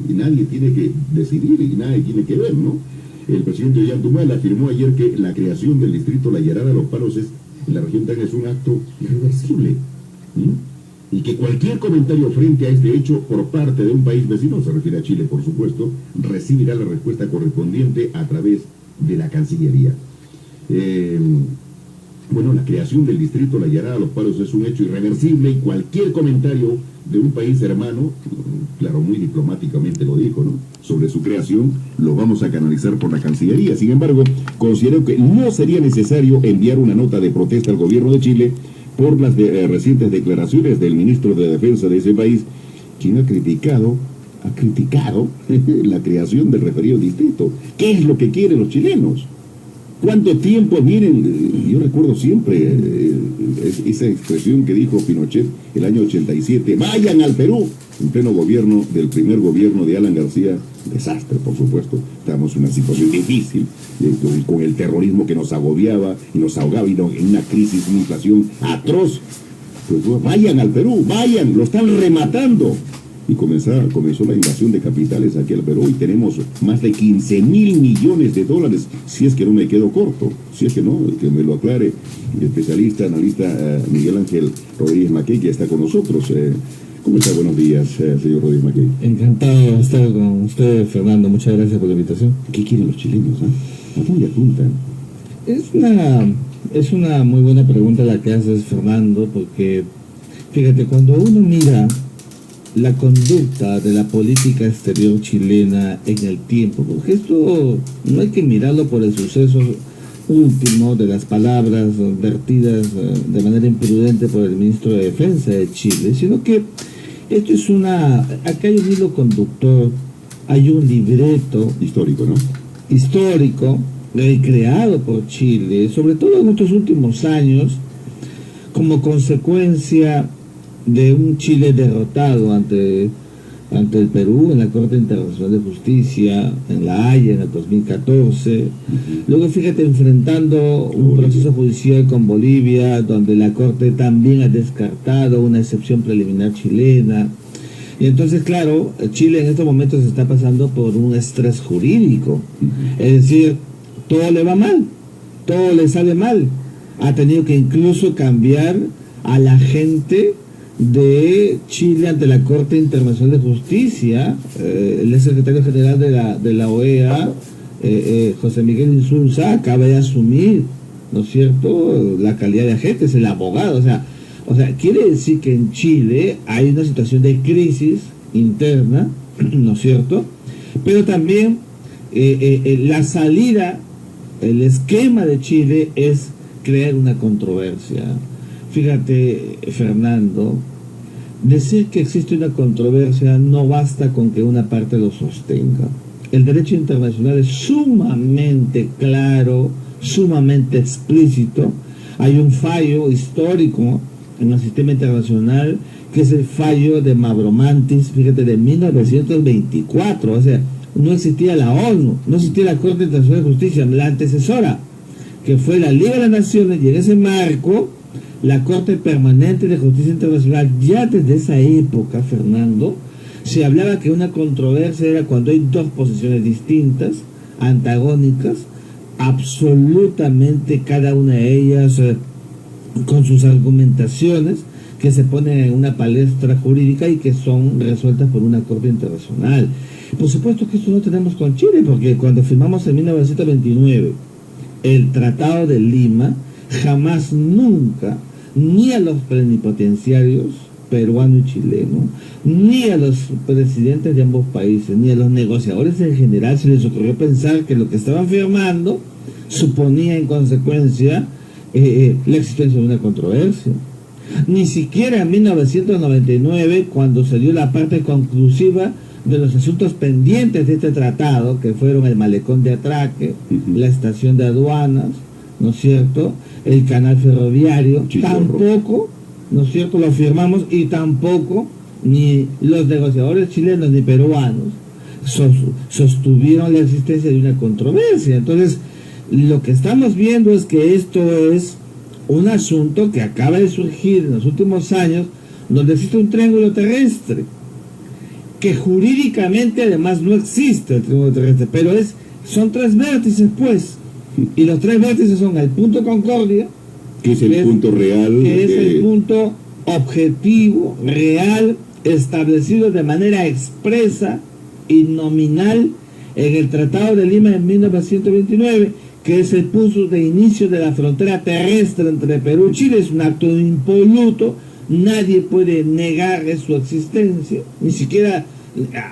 y nadie tiene que decidir y nadie tiene que ver, ¿no? El presidente Ollanta afirmó ayer que la creación del distrito La Llerada Los Palos en la región Tacna es un acto irreversible. Y que cualquier comentario frente a este hecho por parte de un país vecino, se refiere a Chile por supuesto, recibirá la respuesta correspondiente a través de la Cancillería. Bueno, la creación del distrito La Llerada Los Palos es un hecho irreversible y cualquier comentario de un país hermano, claro, muy diplomáticamente lo dijo, ¿no?, sobre su creación, lo vamos a canalizar por la Cancillería. Sin embargo, considero que no sería necesario enviar una nota de protesta al gobierno de Chile por las recientes declaraciones del ministro de Defensa de ese país, quien ha criticado la creación del referido distrito. ¿Qué es lo que quieren los chilenos? ¿Cuánto tiempo? Miren, yo recuerdo siempre esa expresión que dijo Pinochet el año 87, vayan al Perú, en pleno gobierno del primer gobierno de Alan García, desastre por supuesto, estábamos en una situación difícil, con el terrorismo que nos agobiaba y nos ahogaba, y en una crisis, una inflación atroz. Pues vayan al Perú, vayan, lo están rematando. Y comenzó la invasión de capitales aquí al Perú y tenemos más de 15.000 millones de dólares, si es que no me quedo corto, si es que no, que me lo aclare el especialista, analista Miguel Ángel Rodríguez Mackey, que está con nosotros. ¿Cómo está? Buenos días, señor Rodríguez Mackey. Encantado de estar con usted, Fernando, muchas gracias por la invitación. ¿Qué quieren los chilenos? ¿A dónde apuntan? Es una muy buena pregunta la que haces, Fernando, porque fíjate, cuando uno mira la conducta de la política exterior chilena en el tiempo, porque esto no hay que mirarlo por el suceso último de las palabras vertidas de manera imprudente por el ministro de Defensa de Chile, sino que esto es acá hay un hilo conductor, hay un libreto histórico, ¿no? Histórico, creado por Chile, sobre todo en estos últimos años, como consecuencia de un Chile derrotado ante el Perú en la Corte Internacional de Justicia, en La Haya en el 2014. Luego, fíjate, enfrentando un proceso judicial con Bolivia, donde la Corte también ha descartado una excepción preliminar chilena. Y entonces, claro, Chile en estos momentos está pasando por un estrés jurídico. Es decir, todo le va mal, todo le sale mal. Ha tenido que incluso cambiar a la gente de Chile ante la Corte Internacional de Justicia. El secretario general de la OEA, José Miguel Insulza, acaba de asumir, ¿no es cierto?, la calidad de agente, es el abogado. O sea, quiere decir que en Chile hay una situación de crisis interna, ¿no es cierto?, pero también la salida, el esquema de Chile es crear una controversia. Fíjate, Fernando, decir que existe una controversia no basta con que una parte lo sostenga. El derecho internacional es sumamente claro, sumamente explícito. Hay un fallo histórico en el sistema internacional que es el fallo de Mavromantis, fíjate, de 1924. O sea, no existía la ONU, no existía la Corte Internacional de Justicia, la antecesora, que fue la Liga de las Naciones, y en ese marco la Corte Permanente de Justicia Internacional. Ya desde esa época, Fernando, se hablaba que una controversia era cuando hay dos posiciones distintas, antagónicas, absolutamente cada una de ellas con sus argumentaciones, que se ponen en una palestra jurídica y que son resueltas por una Corte Internacional. Por supuesto que esto no tenemos con Chile, porque cuando firmamos en 1929 el Tratado de Lima, jamás, nunca, ni a los plenipotenciarios peruano y chileno, ni a los presidentes de ambos países, ni a los negociadores en general se les ocurrió pensar que lo que estaban firmando suponía en consecuencia la existencia de una controversia. Ni siquiera en 1999, cuando se dio la parte conclusiva de los asuntos pendientes de este tratado, que fueron el malecón de atraque, la estación de aduanas, ¿no es cierto?, el canal ferroviario, tampoco, ¿no es cierto?, lo firmamos, y tampoco ni los negociadores chilenos ni peruanos sostuvieron la existencia de una controversia. Entonces, lo que estamos viendo es que esto es un asunto que acaba de surgir en los últimos años, donde existe un triángulo terrestre. que jurídicamente además no existe el triángulo terrestre, pero son 3 vértices, pues, y los 3 vértices son el punto Concordia, que es el punto real, que es el punto objetivo, real, establecido de manera expresa y nominal en el Tratado de Lima de 1929, que es el punto de inicio de la frontera terrestre entre Perú y Chile. Es un acto impoluto, nadie puede negar su existencia, ni siquiera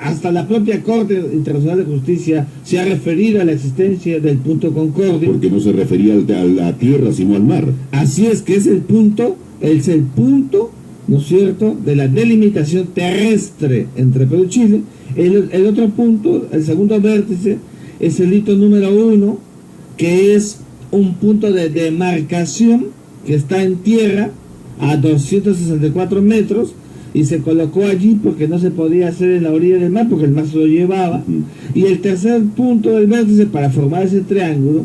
hasta la propia Corte Internacional de Justicia se ha referido a la existencia del punto Concordia. Porque no se refería a la tierra, sino al mar. Así es, que es el punto, ¿no es cierto?, de la delimitación terrestre entre Perú y Chile. El otro punto, el segundo vértice, es el hito número 1, que es un punto de demarcación que está en tierra a 264 metros, y se colocó allí porque no se podía hacer en la orilla del mar, porque el mar se lo llevaba. Y el tercer punto del vértice para formar ese triángulo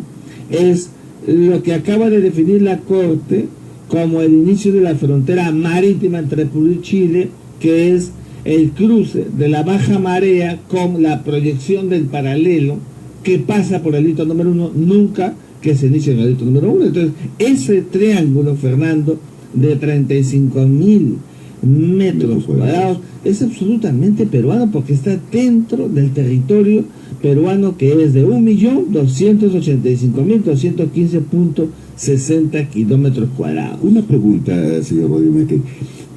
es lo que acaba de definir la Corte como el inicio de la frontera marítima entre Perú y Chile, que es el cruce de la baja marea con la proyección del paralelo que pasa por el hito número 1, nunca que se inicie en el hito número 1. Entonces, ese triángulo, Fernando, de 35.000 metros cuadrados, es absolutamente peruano, porque está dentro del territorio peruano, que es de 1.285.215.60 kilómetros cuadrados. Una pregunta, señor Rodrigo Mackey.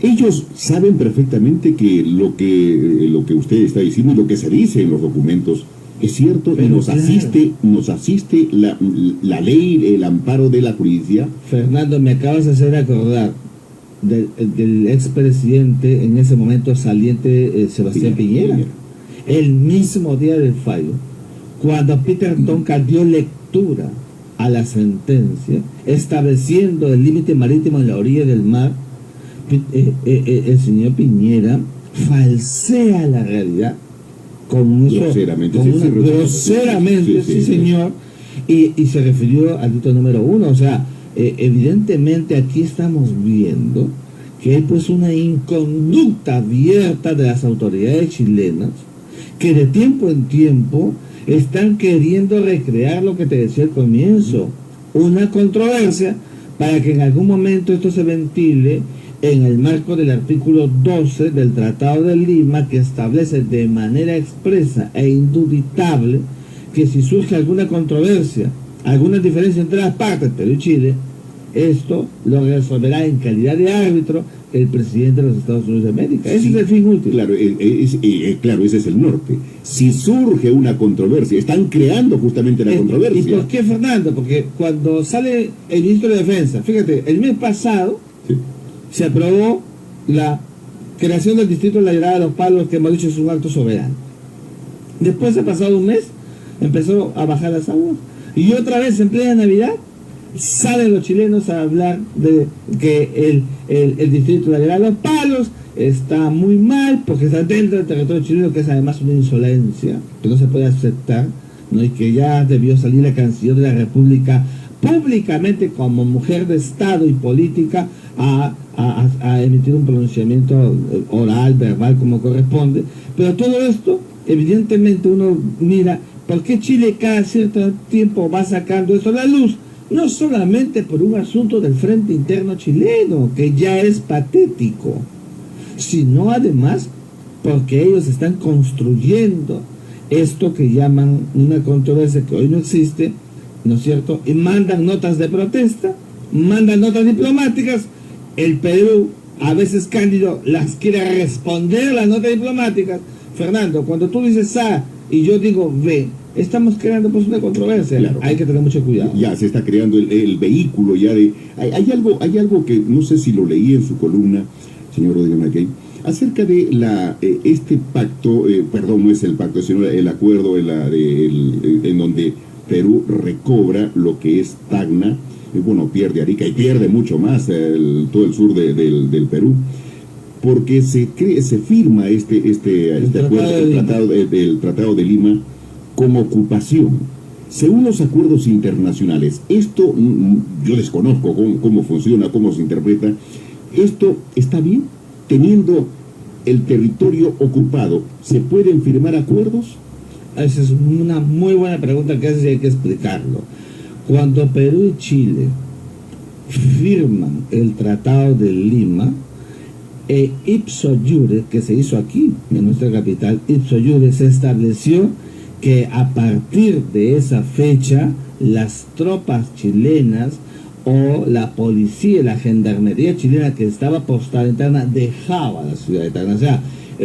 Ellos saben perfectamente que lo que usted está diciendo y lo que se dice en los documentos es cierto, y nos asiste la ley, el amparo de la justicia. Fernando, me acabas de hacer acordar del expresidente en ese momento saliente, Sebastián Piñera. El mismo día del fallo, cuando Peter Tonka dio lectura a la sentencia estableciendo el límite marítimo en la orilla del mar, el señor Piñera falsea la realidad groseramente, sí, señor, y se refirió al hito número 1. O sea, evidentemente aquí estamos viendo que hay pues una inconducta abierta de las autoridades chilenas, que de tiempo en tiempo están queriendo recrear lo que te decía al comienzo, una controversia, para que en algún momento esto se ventile en el marco del artículo 12 del Tratado de Lima, que establece de manera expresa e indubitable que si surge alguna controversia, alguna diferencia entre las partes, Perú y Chile, esto lo resolverá en calidad de árbitro el presidente de los Estados Unidos de América. Ese es el fin último. Claro, claro, ese es el norte. Si surge una controversia, están creando justamente la controversia. ¿Y por qué, Fernando? Porque cuando sale el ministro de Defensa, fíjate, el mes pasado se aprobó la creación del distrito de la Llanada de los Palos, que hemos dicho es un acto soberano. Después, ha pasado un mes, empezó a bajar las aguas, y otra vez en plena Navidad salen los chilenos a hablar de que el distrito de la Llanada de los Palos está muy mal porque está dentro del territorio chileno, que es además una insolencia que no se puede aceptar, ¿no? Y que ya debió salir la canciller de la República públicamente, como mujer de Estado y política, a emitir un pronunciamiento oral, verbal, como corresponde. Pero todo esto, evidentemente, uno mira por qué Chile cada cierto tiempo va sacando esto a la luz. No solamente por un asunto del frente interno chileno, que ya es patético, sino además porque ellos están construyendo esto que llaman una controversia que hoy no existe, ¿no es cierto? Y mandan notas de protesta, mandan notas diplomáticas. El Perú, a veces Cándido, las quiere responder a las notas diplomáticas. Fernando, cuando tú dices A y yo digo B, estamos creando pues una controversia. Claro. Hay que tener mucho cuidado. Ya se está creando el vehículo ya de... Hay algo que no sé si lo leí en su columna, señor Rodrigo Mackey, acerca de este pacto, perdón, no es el pacto, sino el acuerdo en donde Perú recobra lo que es Tacna, bueno, pierde Arica y pierde mucho más todo el sur del Perú, porque se firma este acuerdo, el Tratado de Lima, como ocupación, según los acuerdos internacionales. Esto yo desconozco cómo funciona, cómo se interpreta. ¿Esto está bien? Teniendo el territorio ocupado, ¿se pueden firmar acuerdos? Esa es una muy buena pregunta que hay que explicarlo. Cuando Perú y Chile firman el Tratado de Lima, ipso iure, que se hizo aquí, en nuestra capital, ipso iure se estableció que a partir de esa fecha las tropas chilenas o la policía, la gendarmería chilena que estaba postada en Tacna dejaba la ciudad de Tacna. O sea,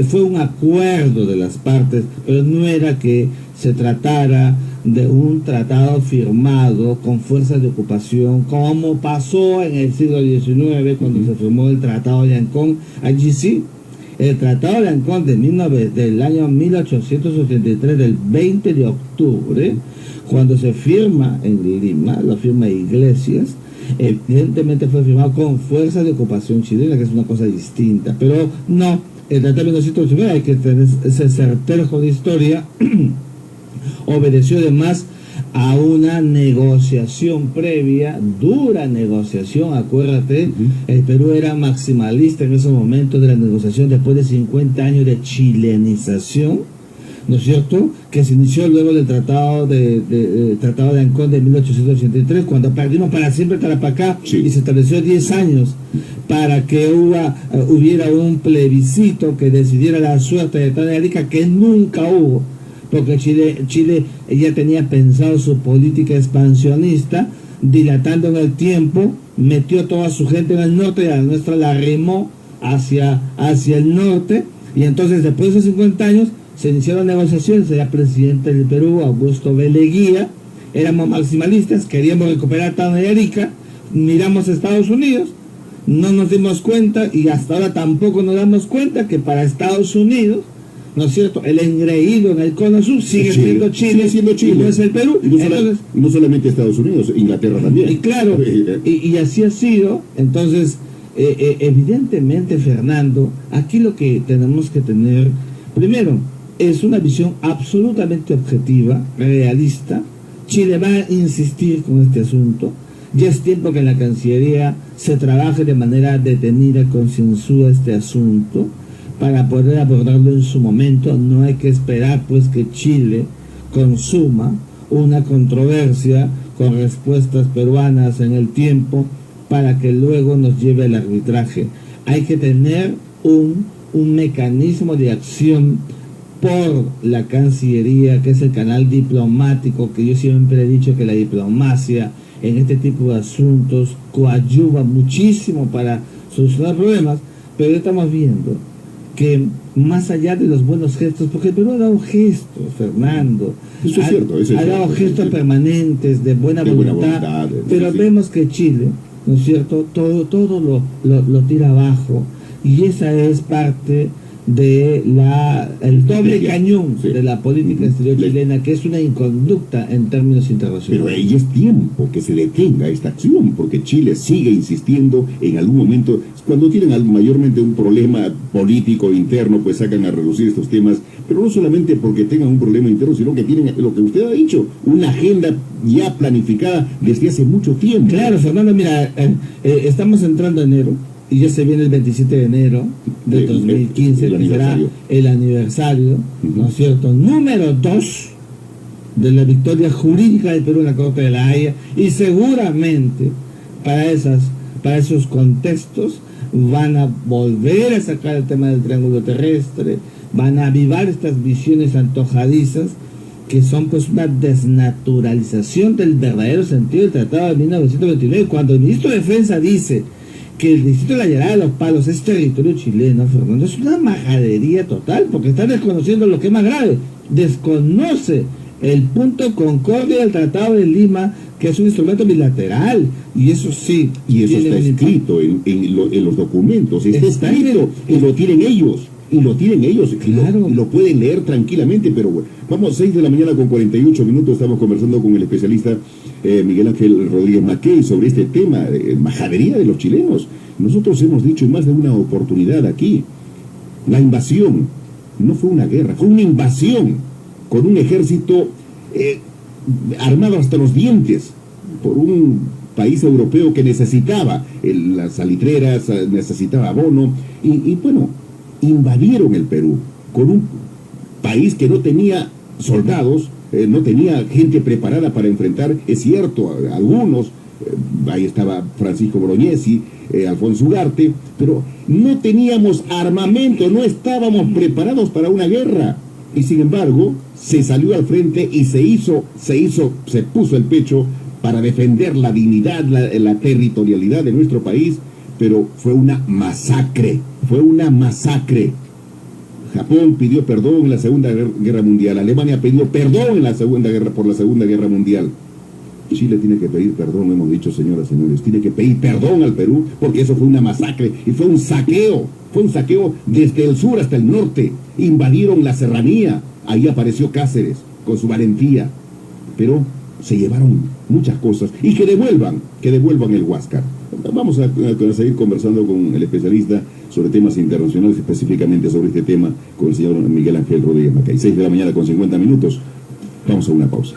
fue un acuerdo de las partes, pero no era que se tratara de un tratado firmado con fuerzas de ocupación, como pasó en el siglo XIX cuando se firmó el Tratado de Ancón. Allí sí, el Tratado de Ancón del año 1883, del 20 de octubre, cuando se firma en Lima, lo firma Iglesias, evidentemente fue firmado con fuerzas de ocupación chilena, que es una cosa distinta. Pero no, el Tratado de 1989, hay que tener ese certejo de historia, obedeció además a una negociación previa, dura negociación, acuérdate, el Perú era maximalista en esos momentos de la negociación después de 50 años de chilenización, ¿no es cierto?, que se inició luego del Tratado de Ancón de 1883, cuando perdimos para siempre Tarapacá, sí, y se estableció 10 años para que hubiera un plebiscito que decidiera la suerte de Tanganyika, que nunca hubo, porque Chile ya tenía pensado su política expansionista, dilatando en el tiempo, metió toda su gente en el norte y a la nuestra la remó hacia el norte, y entonces después de esos 50 años se iniciaron negociaciones. Era presidente del Perú Augusto B. Leguía, éramos maximalistas, queríamos recuperar Tanganyika, miramos a Estados Unidos, no nos dimos cuenta, y hasta ahora tampoco nos damos cuenta que para Estados Unidos, ¿no es cierto?, el engreído en el cono sur sigue siendo Chile, y no es el Perú. Y no solamente Estados Unidos, Inglaterra también. Y claro, y así ha sido. Entonces, evidentemente, Fernando, aquí lo que tenemos que tener, primero, es una visión absolutamente objetiva, realista. Chile va a insistir con este asunto. Ya es tiempo que en la Cancillería se trabaje de manera detenida, concienzuda este asunto, para poder abordarlo en su momento. No hay que esperar pues que Chile consuma una controversia con respuestas peruanas en el tiempo para que luego nos lleve al arbitraje. Hay que tener un mecanismo de acción por la Cancillería, que es el canal diplomático, que yo siempre he dicho que la diplomacia en este tipo de asuntos coadyuva muchísimo para solucionar problemas, pero ya estamos viendo que más allá de los buenos gestos, porque el Perú ha dado gestos, Fernando, eso es cierto, ha dado gestos permanentes de buena voluntad, pero vemos que Chile, ¿no es cierto?, todo lo tira abajo, y esa es parte de el doble cañón de la política exterior chilena, que es una inconducta en términos internacionales. Pero ahí es tiempo que se detenga esta acción, porque Chile sigue insistiendo en algún momento. Cuando tienen mayormente un problema político interno, pues sacan a reducir estos temas, pero no solamente porque tengan un problema interno, sino que tienen, lo que usted ha dicho, una agenda ya planificada desde hace mucho tiempo. Claro, Fernando, mira, estamos entrando en enero, y ya se viene el 27 de enero de 2015, que será el aniversario, ¿no es cierto?, número 2 de la victoria jurídica del Perú en la Corte de la Haya, y seguramente para esos contextos van a volver a sacar el tema del triángulo terrestre, van a avivar estas visiones antojadizas, que son pues una desnaturalización del verdadero sentido del Tratado de 1929. Cuando el ministro de Defensa dice que el distrito de la Llanada de los Palos es territorio chileno, Fernando, es una majadería total, porque está desconociendo lo que es más grave. Desconoce el punto concordia del Tratado de Lima, que es un instrumento bilateral, y eso sí. Y eso está escrito en los documentos, está escrito, y lo tienen ellos. Y lo tienen ellos, claro. Lo pueden leer tranquilamente, pero bueno, vamos, 6 de la mañana con 48 minutos, estamos conversando con el especialista Miguel Ángel Rodríguez Mackey sobre este tema, majadería de los chilenos. Nosotros hemos dicho en más de una oportunidad aquí, la invasión no fue una guerra, fue una invasión con un ejército armado hasta los dientes por un país europeo que necesitaba las salitreras, necesitaba abono, y bueno, invadieron el Perú con un país que no tenía soldados, no tenía gente preparada para enfrentar, es cierto, algunos, ahí estaba Francisco Bolognesi, Alfonso Ugarte, pero no teníamos armamento, no estábamos preparados para una guerra. Y sin embargo, se salió al frente y se puso el pecho para defender la dignidad, la territorialidad de nuestro país, pero fue una masacre. Japón pidió perdón en la Segunda Guerra Mundial, Alemania pidió perdón por la Segunda Guerra Mundial. Chile tiene que pedir perdón, hemos dicho, señoras y señores, tiene que pedir perdón al Perú, porque eso fue una masacre y fue un saqueo desde el sur hasta el norte, invadieron la serranía, ahí apareció Cáceres con su valentía, pero se llevaron muchas cosas, y que devuelvan el Huáscar. Vamos a seguir conversando con el especialista sobre temas internacionales, específicamente sobre este tema, con el señor Miguel Ángel Rodríguez Macay. 6 de la mañana con 50 minutos. Vamos a una pausa.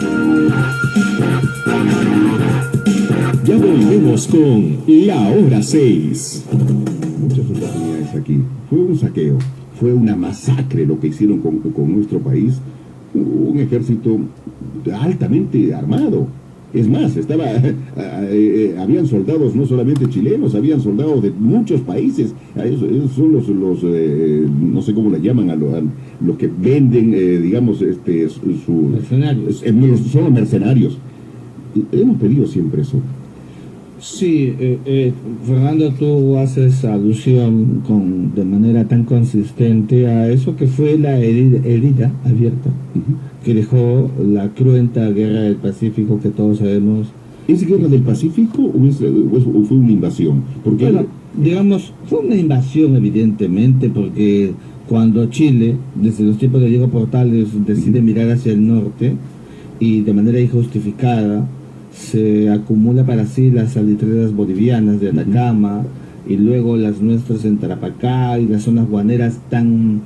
Ya volvemos con La Hora 6. Muchas oportunidades aquí. Fue un saqueo, fue una masacre lo que hicieron con nuestro país. Un ejército altamente armado. Es más, habían soldados no solamente chilenos, habían soldados de muchos países. Esos son los no sé cómo le llaman a los que venden, digamos, mercenarios. Son los mercenarios. Hemos pedido siempre eso. Sí, Fernando, tú haces alusión de manera tan consistente a eso que fue la herida abierta que dejó la cruenta guerra del Pacífico que todos sabemos. ¿Es guerra del Pacífico o fue una invasión? Porque bueno, digamos, fue una invasión evidentemente, porque cuando Chile, desde los tiempos de Diego Portales, decide mirar hacia el norte y de manera injustificada se acumula para sí las salitreras bolivianas de Atacama y luego las nuestras en Tarapacá y las zonas guaneras tan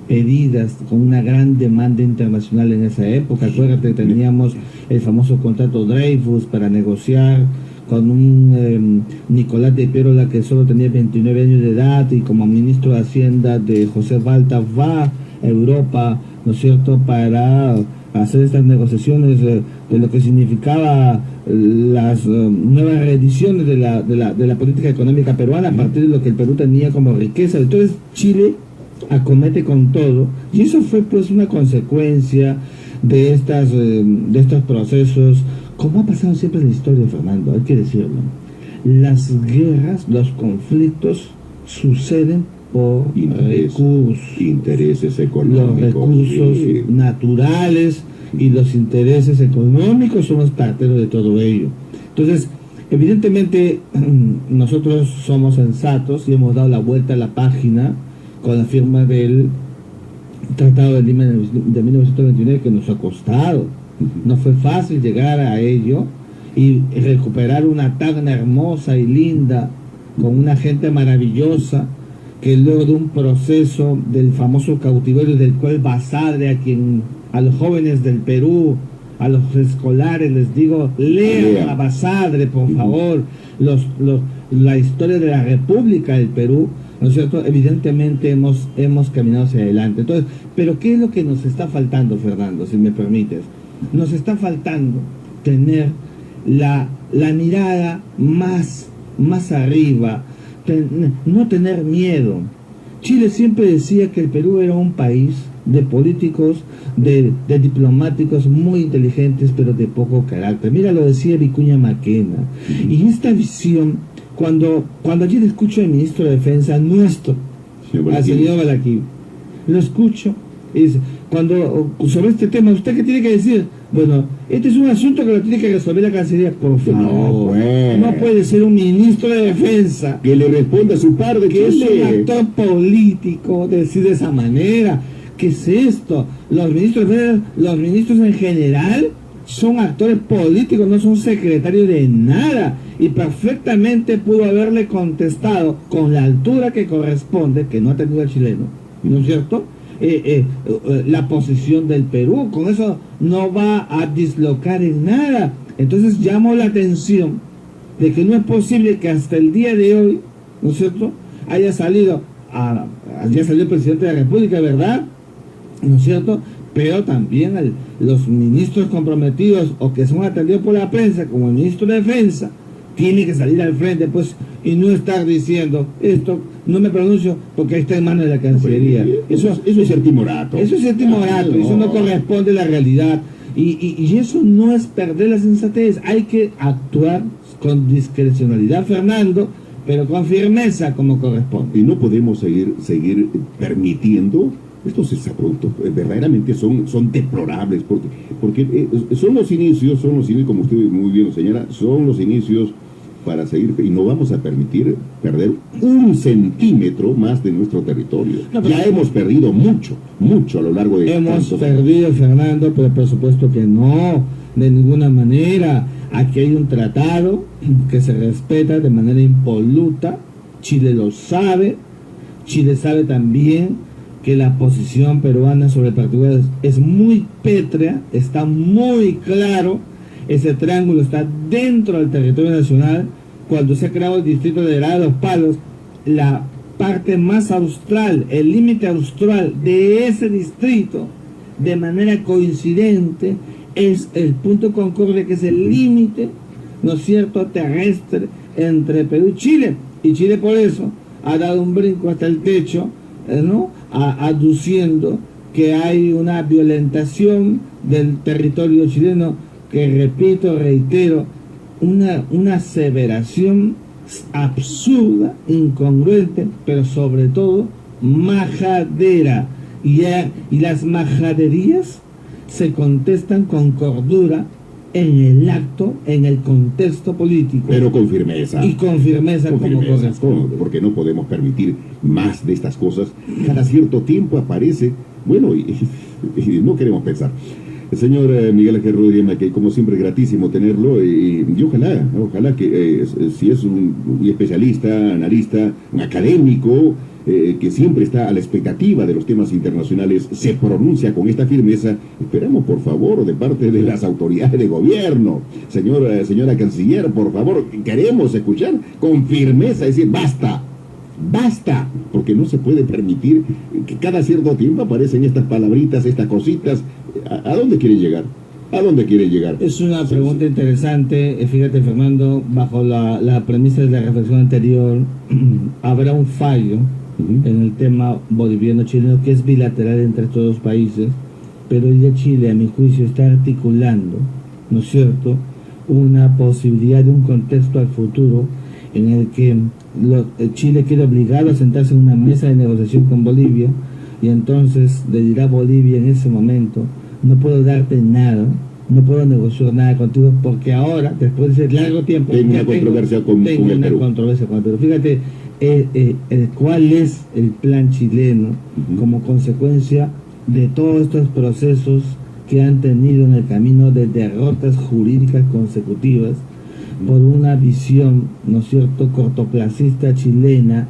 pedidas con una gran demanda internacional en esa época. Acuérdate, teníamos el famoso contrato Dreyfus para negociar con un Nicolás de Pérola que solo tenía 29 años de edad y como ministro de Hacienda de José Balta va a Europa, ¿no es cierto?, para hacer estas negociaciones de lo que significaba las nuevas reediciones de la política económica peruana a partir de lo que el Perú tenía como riqueza. Entonces Chile acomete con todo y eso fue pues una consecuencia de estos procesos, como ha pasado siempre en la historia, Fernando, hay que decirlo. Las guerras, los conflictos suceden por intereses económicos. Los recursos naturales y los intereses económicos son los parteros de todo ello. Entonces, evidentemente, nosotros somos sensatos y hemos dado la vuelta a la página con la firma del Tratado de Lima de 1929, que nos ha costado. No fue fácil llegar a ello y recuperar una Tacna hermosa y linda, con una gente maravillosa, que luego de un proceso del famoso cautiverio del cual Basadre, a los jóvenes del Perú, a los escolares les digo, lean a Basadre, por favor, la historia de la República del Perú, ¿no es cierto? Evidentemente hemos caminado hacia adelante. Entonces, pero ¿qué es lo que nos está faltando, Fernando, si me permites? Nos está faltando tener la mirada más arriba, no tener miedo. Chile siempre decía que el Perú era un país de políticos, de diplomáticos muy inteligentes, pero de poco carácter. Mira, lo decía Vicuña Maquena. Y esta visión, cuando ayer escucho al ministro de Defensa nuestro, al señor Balaquiv, lo escucho, y dice, sobre este tema, ¿usted qué tiene que decir? Bueno, este es un asunto que lo tiene que resolver la Cancillería, por favor. No puede ser un ministro de Defensa que le responda a su par de que es un actor político decir de esa manera. ¿Qué es esto? Los ministros en general son actores políticos, no son secretarios de nada. Y perfectamente pudo haberle contestado con la altura que corresponde, que no ha tenido el chileno, ¿no es cierto?, la posición del Perú. Con eso no va a dislocar en nada. Entonces llamó la atención de que no es posible que hasta el día de hoy, ¿no es cierto?, haya salido ya salió el presidente de la República, ¿verdad? ¿No es cierto? Pero también los ministros comprometidos o que son atendidos por la prensa, como el ministro de Defensa, tiene que salir al frente, pues, y no estar diciendo esto, no me pronuncio porque está en manos de la Cancillería. Eso es ser timorato. Eso es ser timorato, eso no corresponde a la realidad. Y eso no es perder la sensatez. Hay que actuar con discrecionalidad, Fernando, pero con firmeza como corresponde. Y no podemos seguir permitiendo estos exabruptos. Verdaderamente son deplorables, porque son los inicios, como usted muy bien lo señala, son los inicios para seguir, y no vamos a permitir perder 1 centímetro más de nuestro territorio. Ya hemos perdido mucho a lo largo de Hemos perdido, Fernando, pero por supuesto que no, de ninguna manera. Aquí hay un tratado que se respeta de manera impoluta. Chile lo sabe. Chile sabe también que la posición peruana sobre el particular es muy pétrea, está muy claro. Ese triángulo está dentro del territorio nacional. Cuando se ha creado el distrito de Herada de los Palos, la parte más austral, el límite austral de ese distrito, de manera coincidente, es el punto Concordia, que es el límite, ¿no es cierto?, terrestre entre Perú y Chile. Y Chile por eso ha dado un brinco hasta el techo, ¿no?, aduciendo que hay una violentación del territorio chileno, que repito, reitero, una aseveración absurda, incongruente, pero sobre todo majadera. Y las majaderías se contestan con cordura en el acto, en el contexto político. Pero con firmeza. Y con firmeza, porque no podemos permitir más de estas cosas. Cada cierto tiempo aparece, bueno, y no queremos pensar. El señor Miguel Ángel Rodríguez, que como siempre gratísimo tenerlo, y ojalá que si es un especialista, analista, un académico, que siempre está a la expectativa de los temas internacionales, se pronuncia con esta firmeza. Esperamos, por favor, de parte de las autoridades de gobierno, señora canciller, por favor, queremos escuchar con firmeza, decir basta, porque no se puede permitir que cada cierto tiempo aparecen estas palabritas, estas cositas. ¿A dónde quieren llegar? ¿A dónde quieren llegar? Es una pregunta interesante. Fíjate, Fernando, bajo la premisa de la reflexión anterior, habrá un fallo en el tema boliviano-chileno, que es bilateral entre estos dos países, pero ya Chile, a mi juicio, está articulando, ¿no es cierto?, una posibilidad de un contexto al futuro en el que Chile queda obligado a sentarse en una mesa de negociación con Bolivia, y entonces le dirá Bolivia en ese momento: no puedo darte nada, no puedo negociar nada contigo, porque ahora, después de ese largo tiempo, tengo una controversia con el Perú. Fíjate cuál es el plan chileno como consecuencia de todos estos procesos que han tenido en el camino de derrotas jurídicas consecutivas por una visión, ¿no es cierto?, cortoplacista chilena,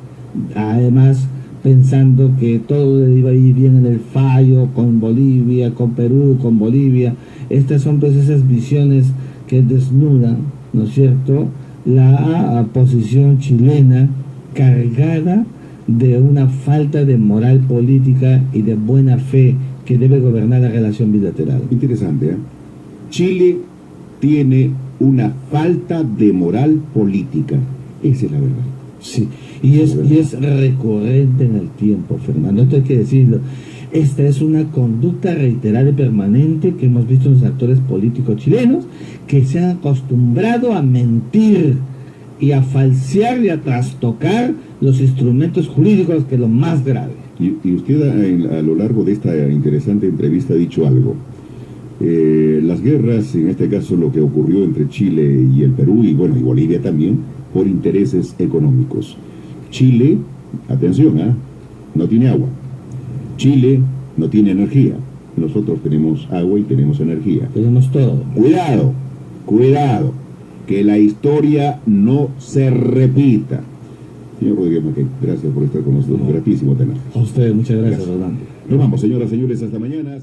además pensando que todo iba a ir bien en el fallo con Bolivia, con Perú, con Bolivia. Estas son pues esas visiones que desnudan, ¿no es cierto?, la posición chilena, cargada de una falta de moral política y de buena fe que debe gobernar la relación bilateral. Interesante, ¿eh? Chile tiene una falta de moral política. Esa es la verdad. Sí, y es recurrente en el tiempo, Fernando, esto hay que decirlo. Esta es una conducta reiterada y permanente que hemos visto en los actores políticos chilenos, que se han acostumbrado a mentir y a falsear y a trastocar los instrumentos jurídicos, que es lo más grave. Y usted a lo largo de esta interesante entrevista ha dicho algo. Las guerras, en este caso lo que ocurrió entre Chile y el Perú, y bueno, y Bolivia también, por intereses económicos. Chile, atención, no tiene agua. Chile no tiene energía. Nosotros tenemos agua y tenemos energía. Tenemos todo. Cuidado, que la historia no se repita. Señor Rodríguez Mackey, gracias por estar con nosotros. Gratísimo tener. A ustedes, muchas gracias, Rolando. Nos vamos, señoras y señores, hasta mañana.